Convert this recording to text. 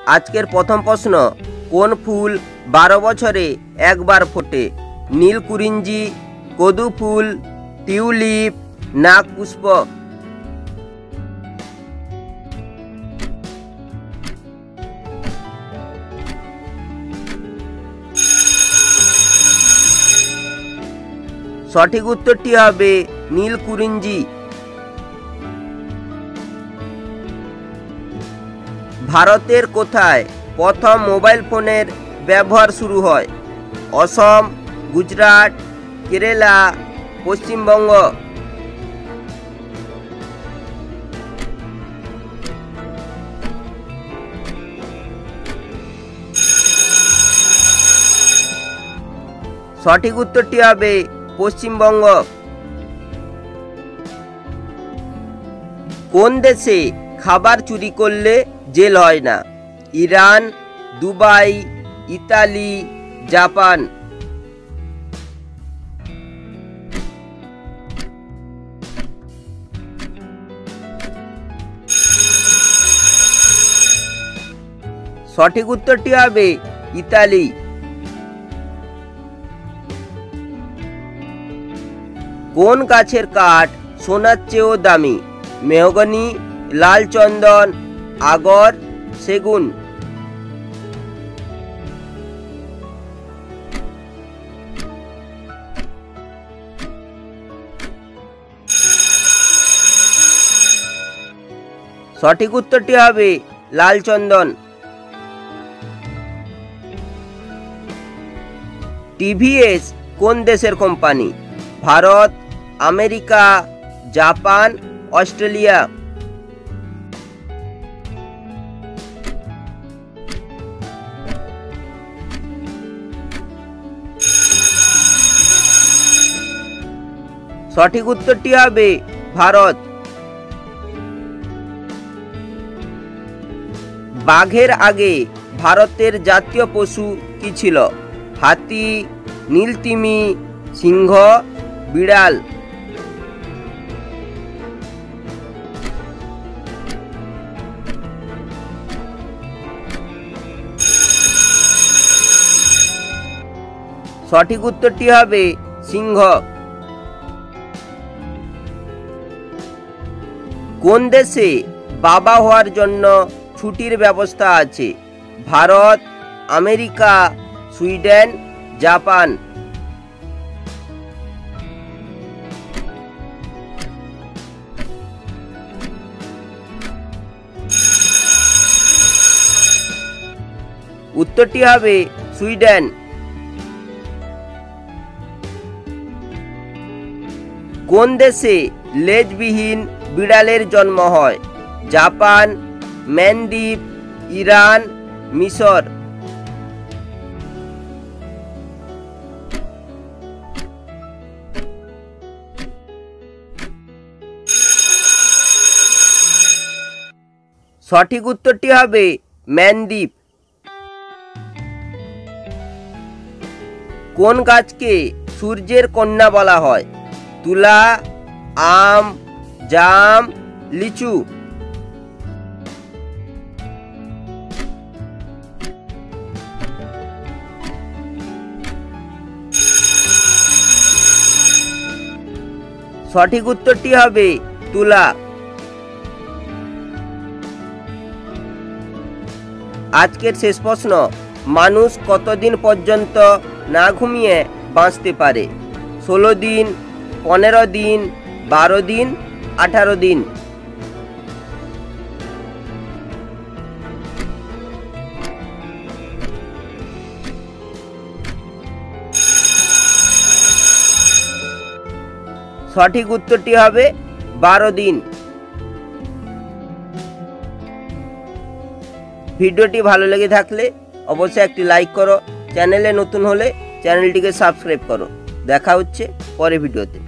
আজকের প্রথম প্রশ্ন, কোন ফুল 12 বছরে একবার ফোটে? নীলকুরিঞ্জি, কদু ফুল, টিউলিপ, নাগপুষ্প। সঠিক উত্তরটি হবে নীলকুরিঞ্জি। ভারতের কোথায় প্রথম মোবাইল ফোনের ব্যবহার শুরু হয়? অসম, গুজরাট, কেরালা, পশ্চিমবঙ্গ। সঠিক উত্তরটি হবে পশ্চিমবঙ্গ। কোন দেশে খাবার চুরি করলে জেল হয় না? Iran, Dubai, Italy, Japan. সঠিক উত্তরটি হবে ইতালি। কোন গাছের কাঠ সোনার চেয়েও দামি? মেহগনি, লাল চন্দন, আগর, সেগুন। সঠিক উত্তরটি হবে লাল চন্দন। টিভিএস কোন দেশের company? Bharat, America, Japan, Australia. সঠিক উত্তরটি হবে ভারত। বাঘের আগে ভারতের জাতীয় পশু কি ছিল? হাতি, নীলতিমি, সিংহ, বিড়াল। সঠিক উত্তরটি হবে সিংহ। কোন দেশে বাবা হওয়ার জন্য ছুটির ব্যবস্থা আছে? Bharat, America, Sweden, Japan. উত্তরটি হবে সুইডেন। কোন দেশে লেজবিহীন বিড়ালের জন্ম হয়? জাপান, মালদ্বীপ, ইরান, মিশর। সঠিক উত্তরটি হবে মালদ্বীপ। কোন গাছকে সূর্যের কন্যা বলা হয়? তুলা, আম, জাম, লিচু। সঠিক উত্তরটি হবে তুলা। আজকের শেষ প্রশ্ন, মানুষ কতদিন পর্যন্ত না ঘুমিয়ে বাঁচতে পারে? 16 দিন, 15 দিন, 12 দিন, 18 দিন। সঠিক উত্তরটি হবে 12 দিন। ভিডিওটি ভালো লেগে থাকলে অবশ্যই একটি লাইক করো, চ্যানেলে নতুন হলে চ্যানেলটিকে সাবস্ক্রাইব করো। দেখা হচ্ছে পরের ভিডিওতে।